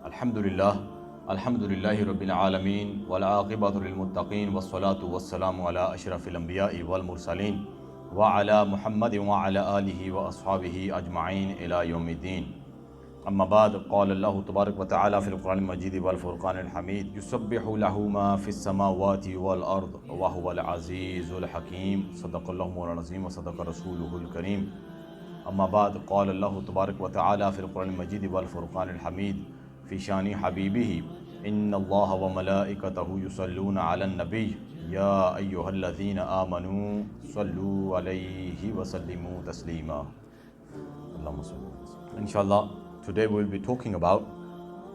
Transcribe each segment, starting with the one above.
Alhamdulillah, Alhamdulillahi Rabbil Alameen, wal aqibatu lil muttaqeen, was salatu was salamu ala ashrafil anbiya'i wal mursaleen, wa ala Muhammadin wa ala alihi wa ashabihi ajma'een ila yawmiddin. Amma ba'd, qala Allahu tabarak wa ta'ala fil Qur'an al-Majid wal Furqan al-Hamid, yusabbihu lahu ma fis samawati wal ard, wa huwa al-azizul hakim. Sadaqallahu mawlana azim wa sadaqa rasuluhul kareem. Amma ba'd, qala Allahu tabarak wa ta'ala fil Qur'an al-Majid wal Furqan al-Hamid في شان حبيبه إن الله وملائكته يصلون على النبي يا أيها الذين آمنوا صلوا عليه وسلموا تسليما. Inshallah, today we will be talking about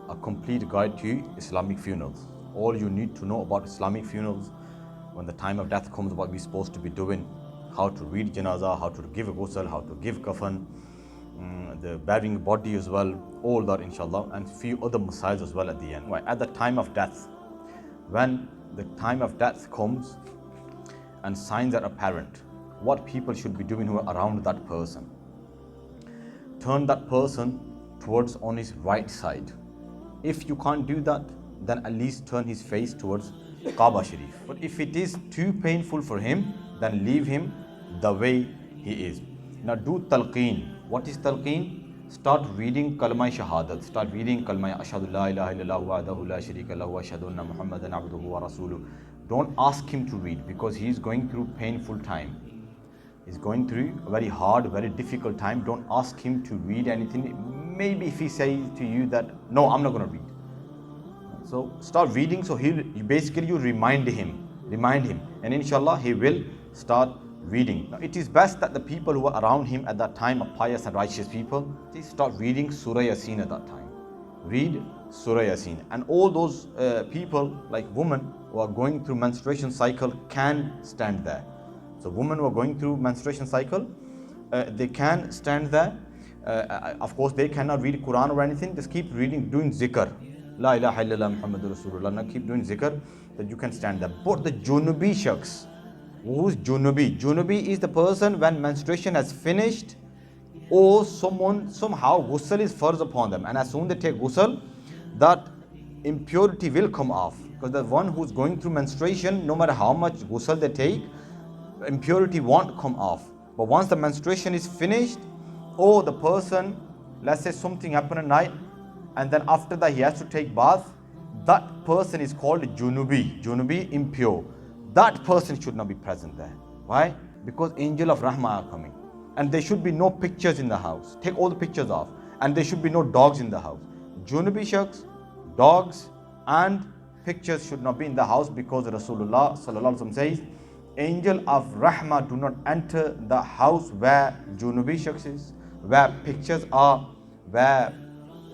a complete guide to Islamic funerals. All you need to know about Islamic funerals, when the time of death comes, what we're supposed to be doing, how to read janazah, how to give a ghusl, how to give kafan, the burying body as well, all that inshallah, and few other masails as well at the end. Right, at the time of death, when the time of death comes and signs are apparent, what people should be doing who are around that person. Turn that person towards on his right side. If you can't do that, then at least turn his face towards Kaaba Sharif. But if it is too painful for him, then leave him the way he is. Now do talqeen. What is talqeen? Start reading kalma shahadat. Start reading kalma ashhadu la ilaha illallah wahdahu la sharika lahu wa ashhadu anna muhammadan abduhu wa rasuluh. Don't ask him to read, because he is going through painful time. He's going through a very hard, very difficult time. Don't ask him to read anything. Maybe if he says to you that, no, I'm not going to read. So start reading, so you remind him, and inshallah he will start reading. Now, it is best that the people who are around him at that time are pious and righteous people. Please start reading Surah Yasin at that time. Read Surah Yasin. And all those people, like women who are going through menstruation cycle, can stand there. So women who are going through menstruation cycle, they can stand there. Of course, they cannot read Quran or anything. Just keep reading, doing zikr. La ilaha illallah Muhammadur Rasulullah. Now keep doing zikr, that you can stand there. But the Junubi shakhs, who's Junubi? Junubi is the person when menstruation has finished, or somehow ghusl is farz upon them, and as soon as they take ghusl, that impurity will come off. Because the one who's going through menstruation, no matter how much ghusl they take, impurity won't come off. But once the menstruation is finished, or the person, let's say something happened at night, and then after that he has to take bath, that person is called Junubi, impure. That person should not be present there. Why? Because angel of Rahmah are coming. And there should be no pictures in the house. Take all the pictures off. And there should be no dogs in the house. Junubi shakhs, dogs and pictures should not be in the house, because Rasulullah sallallahu alaihi wasallam says, angel of Rahmah do not enter the house where Junubi shakhs is, where pictures are, where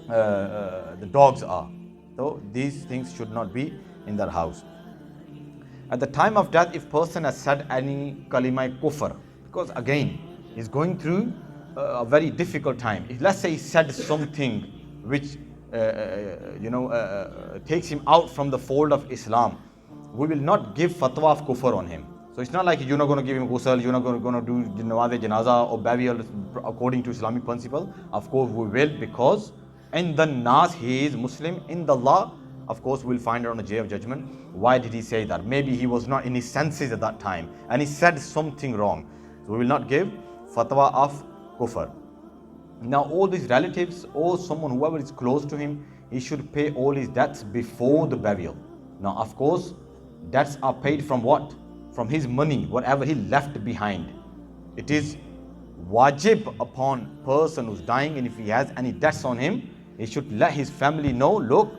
the dogs are. So these things should not be in that house. At the time of death, if person has said any kalima kufr, because again he's going through a very difficult time. If, let's say, he said something which takes him out from the fold of Islam, we will not give fatwa of kufr on him. So it's not like you're not going to give him ghusl, you're not going to do nawaz janazah or burial according to Islamic principle. Of course we will, because in the nas he is Muslim, in the law, of course we'll find out on the day of judgment. Why did he say that? Maybe he was not in his senses at that time and he said something wrong. So we will not give fatwa of kufr. Now all these relatives or someone, whoever is close to him, he should pay all his debts before the burial. Now of course, debts are paid from what? From his money, whatever he left behind. It is wajib upon person who's dying, and if he has any debts on him, he should let his family know, look,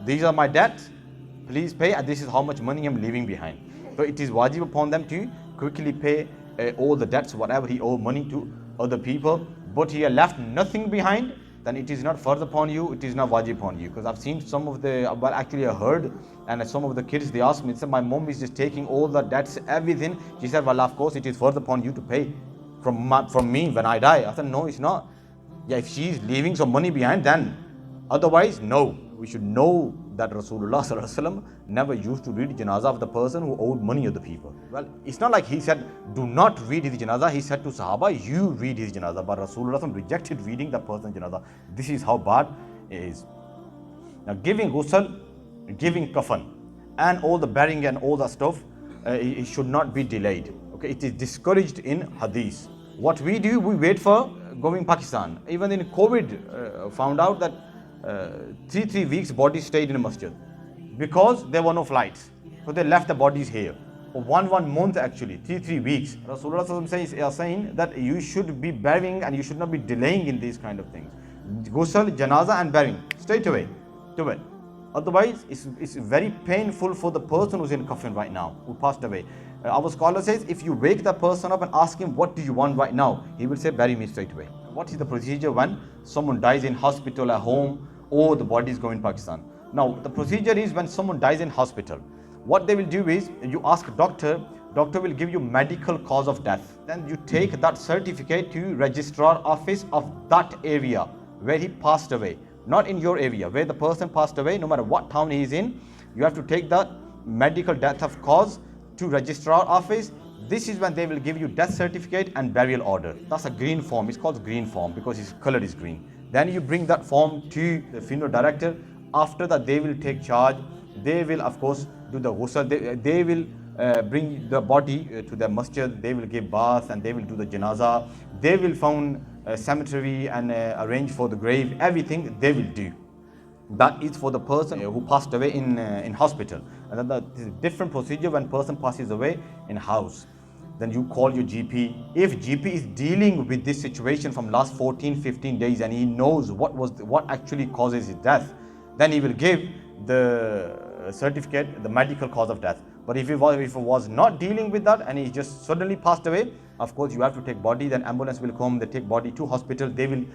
these are my debts, please pay, and this is how much money I'm leaving behind. So it is wajib upon them to quickly pay all the debts, whatever he owed money to other people. But he had left nothing behind, then it is not farz upon you, it is not wajib upon you. Because I've seen some of the, well actually I heard, and some of the kids, they asked me, they said, my mom is just taking all the debts, everything. She said, well of course it is farz upon you to pay from me when I die. I said, no, it's not. Yeah, if she is leaving some money behind, then otherwise, no. We should know that Rasulullah sallallahu alaihi wasallam never used to read janazah of the person who owed money of the people. Well, it's not like he said, do not read his janazah. He said to Sahaba, you read his janazah. But Rasulullah rejected reading the person's janazah. This is how bad it is. Now giving ghusl, giving kafan, and all the burying and all that stuff, it should not be delayed. Okay, it is discouraged in hadith. What we do, we wait for going Pakistan. Even in COVID, found out that 3 weeks body stayed in a masjid because there were no flights. So they left the bodies here. For one month actually, 3 weeks. Rasulullah are saying that you should be burying and you should not be delaying in these kind of things. Ghusl, janaza and burying, straight away, do it. Otherwise, it's very painful for the person who's in coffin right now, who passed away. Our scholar says, if you wake that person up and ask him, what do you want right now? He will say, bury me straight away. What is the procedure when someone dies in hospital, at home, or the body is going to Pakistan? Now, the procedure is when someone dies in hospital. What they will do is, you ask doctor will give you medical cause of death. Then you take that certificate to registrar office of that area where he passed away. Not in your area, where the person passed away, no matter what town he is in, you have to take that medical death of cause to registrar office. This is when they will give you death certificate and burial order. That's a green form. It's called green form because its color is green. Then you bring that form to the funeral director. After that, they will take charge. They will, of course, do the ghusl. They will bring the body to the masjid. They will give bath and they will do the janaza. They will found a cemetery and arrange for the grave. Everything they will do. That is for the person who passed away in hospital. And then that is a different procedure when person passes away in house. Then you call your GP. If GP is dealing with this situation from last 14-15 days and he knows what actually causes his death, then he will give the certificate, the medical cause of death. But if it was not dealing with that and he just suddenly passed away, of course you have to take body, then ambulance will come, they take body to hospital, they will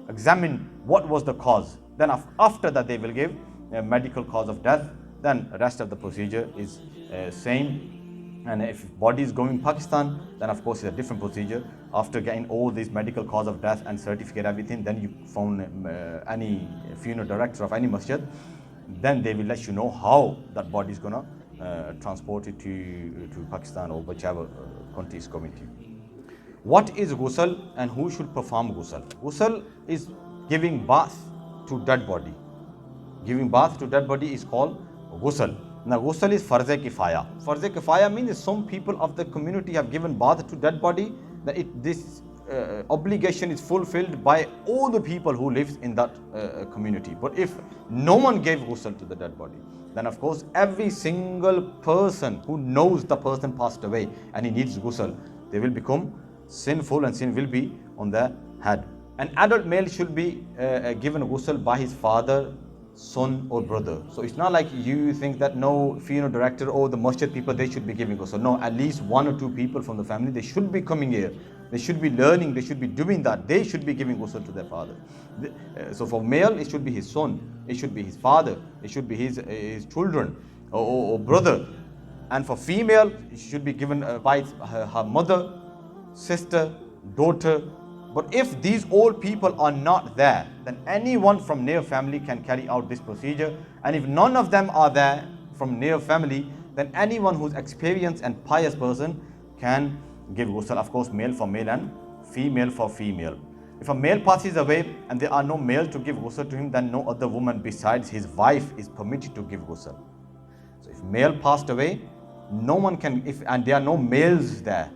examine what was the cause. Then after that they will give a medical cause of death. Then the rest of the procedure is same. And if body is going Pakistan, then of course it's a different procedure. After getting all these medical cause of death and certificate, everything, then you phone any funeral director of any masjid. Then they will let you know how that body is gonna transport it to Pakistan or whichever country is coming to. What is ghusl and who should perform ghusl? Ghusl is giving bath to dead body. Giving bath to dead body is called ghusl. Now ghusl is farz-e kifaya. Farz-e kifaya means some people of the community have given bath to dead body, that this obligation is fulfilled by all the people who live in that community. But if no one gave ghusl to the dead body, then of course every single person who knows the person passed away and he needs ghusl, they will become sinful and sin will be on their head. An adult male should be given ghusl by his father, son or brother. So it's not like you think that no funeral director or the masjid people, they should be giving ghusl. No, at least 1 or 2 people from the family, they should be coming here. They should be learning, they should be doing that. They should be giving ghusl to their father. So for male, it should be his son, it should be his father, it should be his children or brother. And for female, it should be given by her mother, sister, daughter. But if these old people are not there, then anyone from near family can carry out this procedure. And if none of them are there from near family, then anyone who's experienced and pious person can give ghusl. Of course, male for male and female for female. If a male passes away and there are no male to give ghusl to him, then no other woman besides his wife is permitted to give ghusl. So if male passed away, no one can, and there are no males there,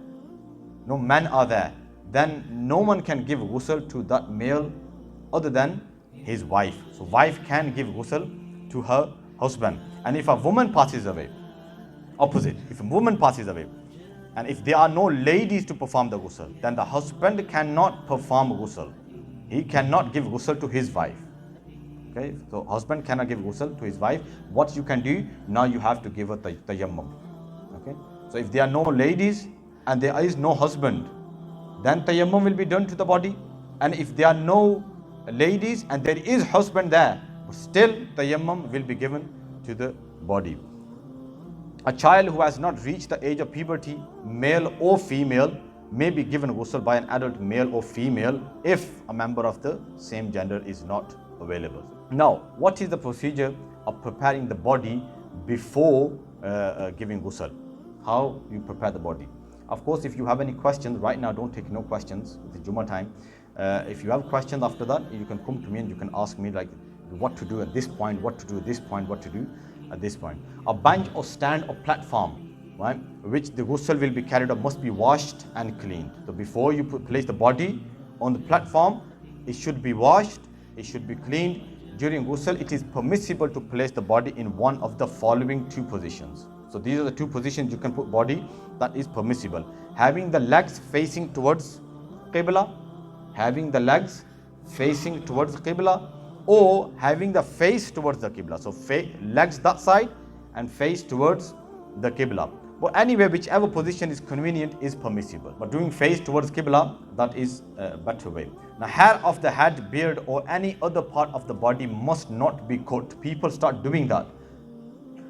no men are there, then no one can give ghusl to that male other than his wife. So wife can give ghusl to her husband. And if a woman passes away, opposite, if a woman passes away, and if there are no ladies to perform the ghusl, then the husband cannot perform ghusl. He cannot give ghusl to his wife. Okay, so husband cannot give ghusl to his wife. What you can do, now you have to give her tayammum. Okay, so if there are no ladies and there is no husband, then tayammum will be done to the body. And if there are no ladies and there is husband there, still tayammum will be given to the body. A child who has not reached the age of puberty, male or female, may be given ghusl by an adult male or female if a member of the same gender is not available. Now, what is the procedure of preparing the body before giving ghusl? How you prepare the body? Of course, if you have any questions right now, don't take no questions. It's Jummah time. If you have questions after that, you can come to me and you can ask me, like what to do at this point, what to do at this point, what to do at this point. A bench or stand or platform, right, which the ghusl will be carried out must be washed and cleaned. So before you place the body on the platform, it should be washed, it should be cleaned. During ghusl, it is permissible to place the body in one of the following two positions. So these are the two positions you can put body that is permissible. Having the legs facing towards Qibla, having the legs facing towards Qibla, or having the face towards the Qibla. So legs that side and face towards the Qibla. But anyway, whichever position is convenient is permissible. But doing face towards Qibla, that is a better way. Now, hair of the head, beard, or any other part of the body must not be cut. People start doing that.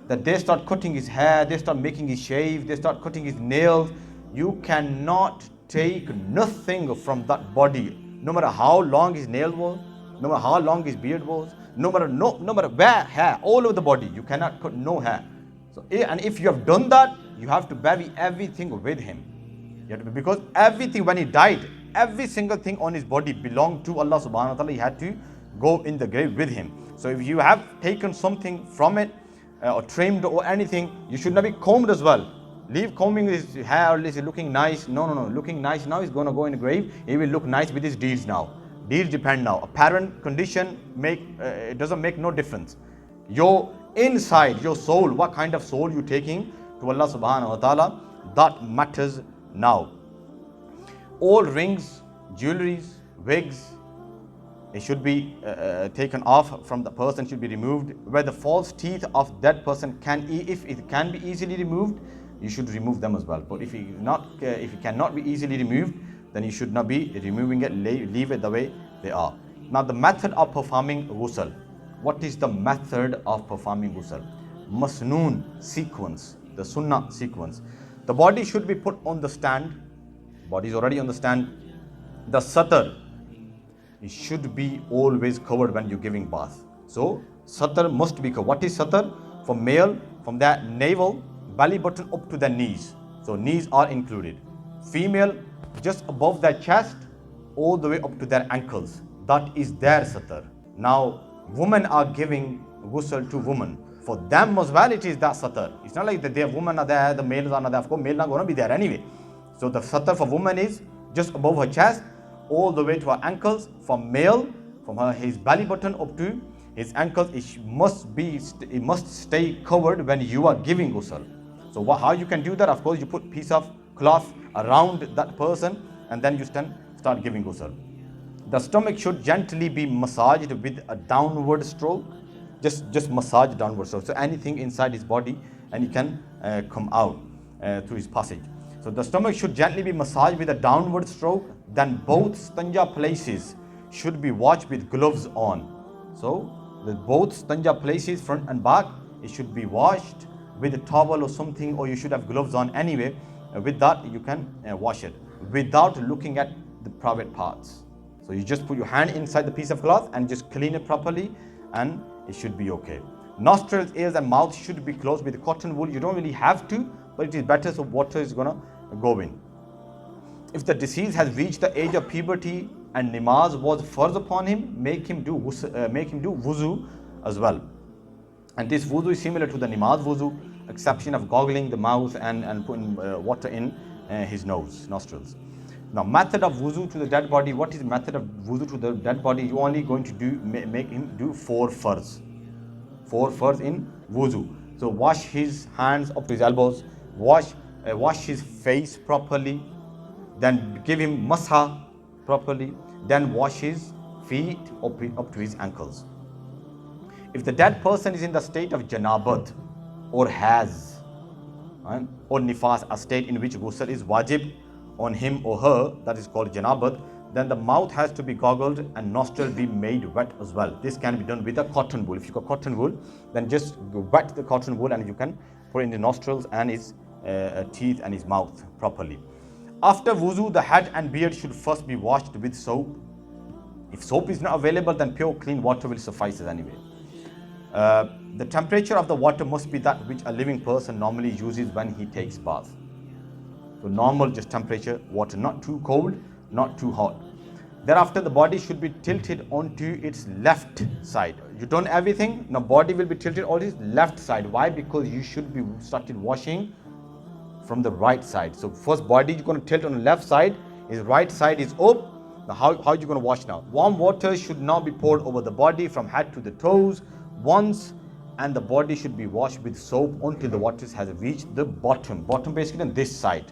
That they start cutting his hair, they start making his shave, they start cutting his nails. You cannot take nothing from that body, no matter how long his nail was, no matter how long his beard was, no matter where hair, all over the body, you cannot cut no hair. So, and if you have done that, you have to bury everything with him. Because everything, when he died, every single thing on his body belonged to Allah subhanahu wa ta'ala. He had to go in the grave with him. So if you have taken something from it, or trimmed or anything, you should not be combed as well. Leave combing his hair, is looking nice. No. Looking nice now, he's going to go in the grave. He will look nice with his deeds now. Deeds depend now. Apparent condition it doesn't make no difference. Your inside, your soul, what kind of soul you taking to Allah subhanahu wa ta'ala, that matters now. All rings, jewelries, wigs, it should be taken off from the person, should be removed. Where the false teeth of that person if it can be easily removed, you should remove them as well. But if it cannot be easily removed, then you should not be removing it. Leave it the way they are. Now, the method of performing ghusl. What is the method of performing ghusl? Masnoon sequence, the sunnah sequence. The body should be put on the stand. Body is already on the stand. The satar, it should be always covered when you're giving bath. So satar must be covered. What is satar? For male, from their navel, belly button up to their knees. So knees are included. Female, just above their chest, all the way up to their ankles. That is their satar. Now, women are giving ghusl to women. For them as well, it is that satar. It's not like that their women are there, the males are not there. Of course, male not going to be there anyway. So the satar for woman is just above her chest, all the way to her ankles. For male, from his belly button up to his ankles, it must stay covered when you are giving ghusl. So how you can do that? Of course, you put piece of cloth around that person and then you start giving ghusl. The stomach should gently be massaged with a downward stroke. Just massage downward stroke. So anything inside his body and he can come out through his passage. So the stomach should gently be massaged with a downward stroke. Then both stanja places should be washed with gloves on. So both stanja places, front and back, it should be washed with a towel or something, or you should have gloves on anyway. With that, you can wash it without looking at the private parts. So you just put your hand inside the piece of cloth and just clean it properly, and it should be okay. Nostrils, ears, and mouth should be closed with cotton wool. You don't really have to, but it is better so water is gonna go in. If the deceased has reached the age of puberty and namaz was farz upon him, make him do wuzu as well. And this wuzu is similar to the namaz wuzu, exception of goggling the mouth and putting water in his nostrils. Now, method of wuzu to the dead body. What is the method of wuzu to the dead body? You're only going to make him do 4 farz. 4 farz in wuzu. So wash his hands up to his elbows, wash his face properly, then give him masha properly, then wash his feet up to his ankles. If the dead person is in the state of janabat or has or nifas, a state in which ghusl is wajib on him or her, that is called janabat, then the mouth has to be goggled and nostril be made wet as well. This can be done with a cotton wool. If you got cotton wool, then just wet the cotton wool and you can put it in the nostrils and his teeth and his mouth properly. After wuzu, the head and beard should first be washed with soap. If soap is not available, then pure clean water will suffice anyway. The temperature of the water must be that which a living person normally uses when he takes bath. So normal just temperature water, not too cold, not too hot. Thereafter, the body should be tilted onto its left side. You done everything, now body will be tilted on its left side. Why? Because you should be started washing from the right side. So first body you're going to tilt on the left side, his right side is up. Now how are you going to wash now? Warm water should not be poured over the body from head to the toes once, and the body should be washed with soap until the water has reached the bottom basically on this side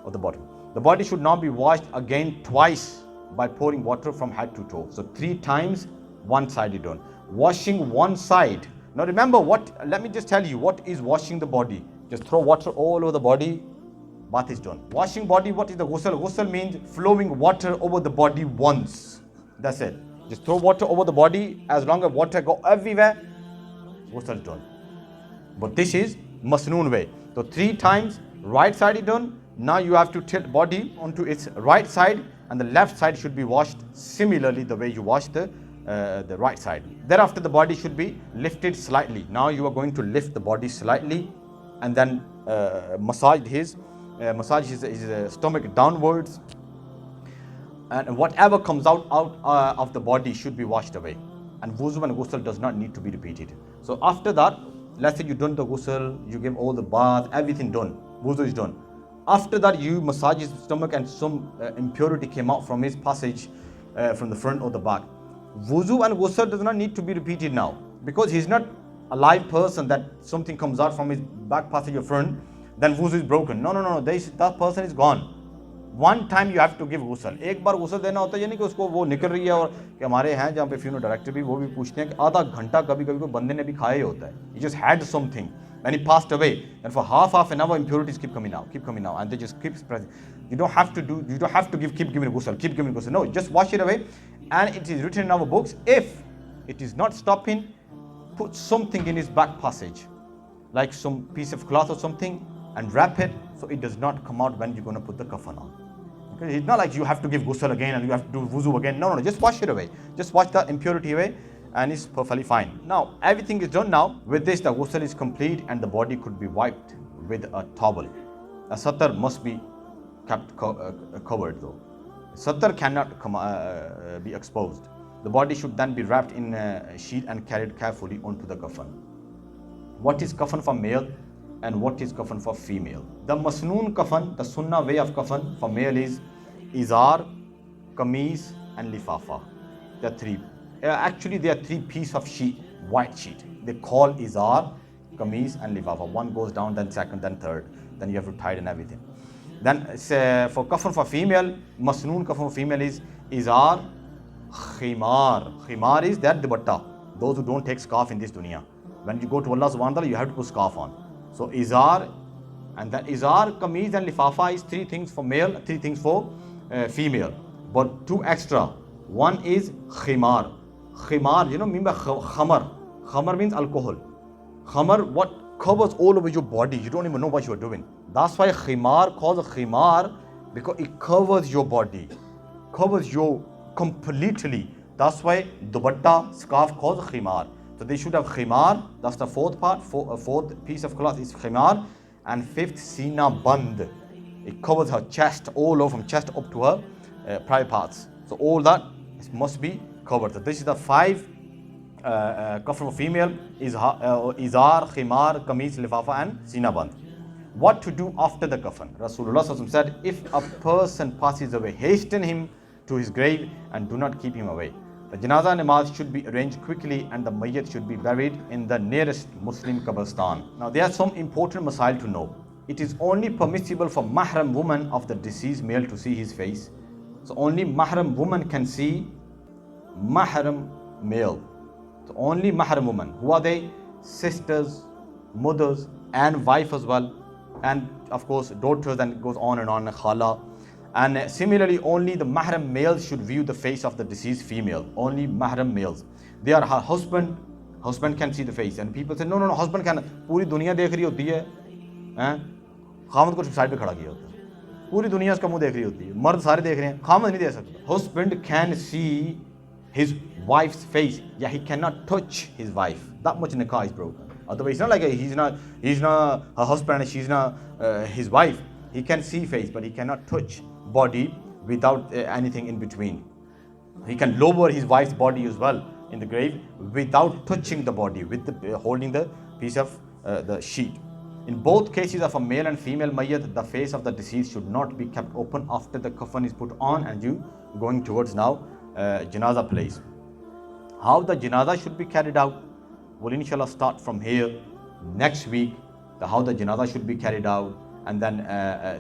of the bottom. The body should not be washed again twice by pouring water from head to toe. So 3 times one side is done. Washing one side. Now remember let me just tell you what is washing the body. Just throw water all over the body, bath is done. Washing body, what is the ghusl? Ghusl means flowing water over the body once. That's it. Just throw water over the body. As long as water go everywhere, ghusl is done. But this is masnoon way. So 3 times, right side is done. Now you have to tilt body onto its right side, and the left side should be washed similarly the way you wash the right side. Thereafter the body should be lifted slightly. Now you are going to lift the body slightly and then massage his stomach downwards, and whatever comes out of the body should be washed away. And wuzu and ghusl does not need to be repeated. So after that, let's say you done the ghusl, you give all the bath, everything done, wuzu is done. After that you massage his stomach and some impurity came out from his passage from the front or the back. Wuzu and ghusl does not need to be repeated now, because he's not a live person that something comes out from his back passage or front, then wuzu is broken. No, that person is gone. One time you have to give ghusl. एक बार ghusl देना होता है, यानी कि उसको वो निकल रही है, और कि हमारे हैं जहाँ पे फ्यूनरल डायरेक्टर भी वो भी पूछते हैं कि आधा घंटा कभी कभी कोई बंदे ने भी खाया ही होता है. He just had something when he passed away, and for half an hour impurities keep coming out, and they just keep spreading. You don't have to keep giving ghusl. No, just wash it away. And it is written in our books, if it is not stopping, put something in his back passage, like some piece of cloth or something, and wrap it so it does not come out when you're going to put the kafan on. Okay? It's not like you have to give ghusl again and you have to do wuzu again. No, just wash it away. Just wash the impurity away and it's perfectly fine. Now, everything is done now. With this, the ghusl is complete and the body could be wiped with a towel. A satar must be kept covered though. Satar cannot be exposed. The body should then be wrapped in a sheet and carried carefully onto the kafan. What is kafan for male and what is kafan for female? The masnoon kafan, the sunnah way of kafan for male is izar, kameez and lifafa. There are 3. Actually, there are 3 pieces of sheet, white sheet. They call izar, kameez and lifafa. One goes down, then second, then third. Then you have to tie it and everything. Then for kafan for female, masnoon kafan for female is izar, khimar. Khimar is that dupatta. Those who don't take scarf in this dunya. When you go to Allah subhanahu wa ta'ala, you have to put scarf on. So izar, and that izar, kameez and lifafa is 3 things for male, 3 things for female. But 2 extra. One is khimar. Khimar, mean by khamar. Khamar means alcohol. Khamar, what covers all over your body. You don't even know what you are doing. That's why khimar calls a khimar, because it covers your body, covers you completely. That's why dupatta, scarf calls a khimar. So they should have khimar. That's the 4th part. 4th piece of cloth is khimar. And 5th, sina band. It covers her chest all over, from chest up to her private parts. So all that must be covered. So this is the 5 kafan for female is izar, khimar, kameez, lifafa and sina band. What to do after the kafan? Rasulullah said, if a person passes away, hasten him to his grave and do not keep him away. The janazah namaz should be arranged quickly and the mayyat should be buried in the nearest Muslim qabristan. Now there are some important masail to know. It is only permissible for mahram woman of the deceased male to see his face. So only mahram woman can see mahram male. So only mahram woman. Who are they? Sisters, mothers and wife as well. And of course daughters, and it goes on, khala. And similarly, only the mahram males should view the face of the deceased female. Only mahram males. They are her husband can see the face. And people say, no, husband can. Puri dunya dekh rahi hoti hai. Khamad ko side pe khada kiya hota hai. Puri dunya uska muh dekh rahi hoti hai. Mard sare dekh rahe hain. Khamad nahi dekh sakta. Husband can see his wife's face. Yeah, he cannot touch his wife. That much nikah is broken. Otherwise, it's not like he's not her husband and she's not his wife. He can see face, but he cannot touch body without anything in between. He can lower his wife's body as well in the grave without touching the body, with the holding the piece of the sheet. In both cases of a male and female mayyat, the face of the deceased should not be kept open after the coffin is put on and you going towards now janaza place. How the janaza should be carried out, we'll inshallah start from here next week, how the janaza should be carried out, and then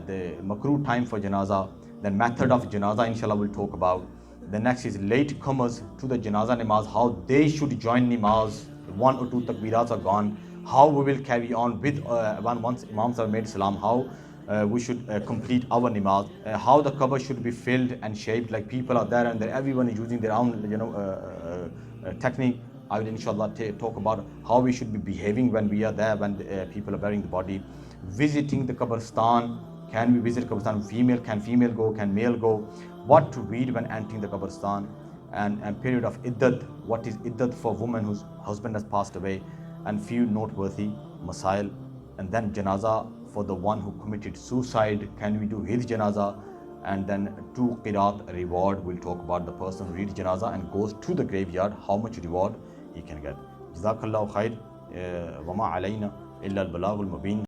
the makruh time for janaza, then method of janaza inshallah we'll talk about. The next is late comers to the janaza namaz, how they should join namaz, 1 or 2 takbirats are gone, how we will carry on with once imams have made salam, how we should complete our namaz, how the cover should be filled and shaped, like people are there and everyone is using their own technique. I will inshallah talk about how we should be behaving when we are there, when people are burying the body. Visiting the qabristan, can we visit qabristan? Can female go, can male go? What to read when entering the qabristan, and period of iddat, what is iddat for woman whose husband has passed away, and few noteworthy masail. And then janaza for the one who committed suicide, can we do his janaza? And then 2 qiraat reward, we'll talk about the person who reads janaza and goes to the graveyard, how much reward he can get. Jazakallahu khair, wa ma alayna illa al-balagh al-mubin.